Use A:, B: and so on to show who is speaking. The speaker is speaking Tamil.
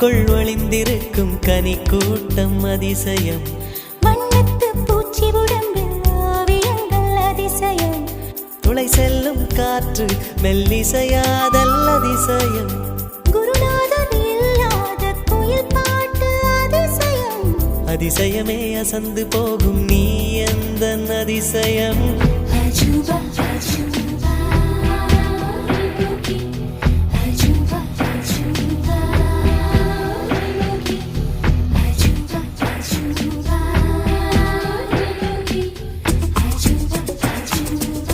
A: பூவுக்குள் ஒளிந்திருக்கும் கனி கூட்டம் அதிசயம்.
B: வண்ணத்து பூச்சி உடம்பில் ஓவியங்கள் அதிசயம்.
A: துளை செல்லும் காற்று மெல்லிசையாதல் அதிசயம்.
B: குருநாதன் இல்லாத குயில் பாட்டு அதிசயம்.
A: அதிசயமே அசந்து போகும் நீ எந்த அதிசயம்.
B: அஜூபா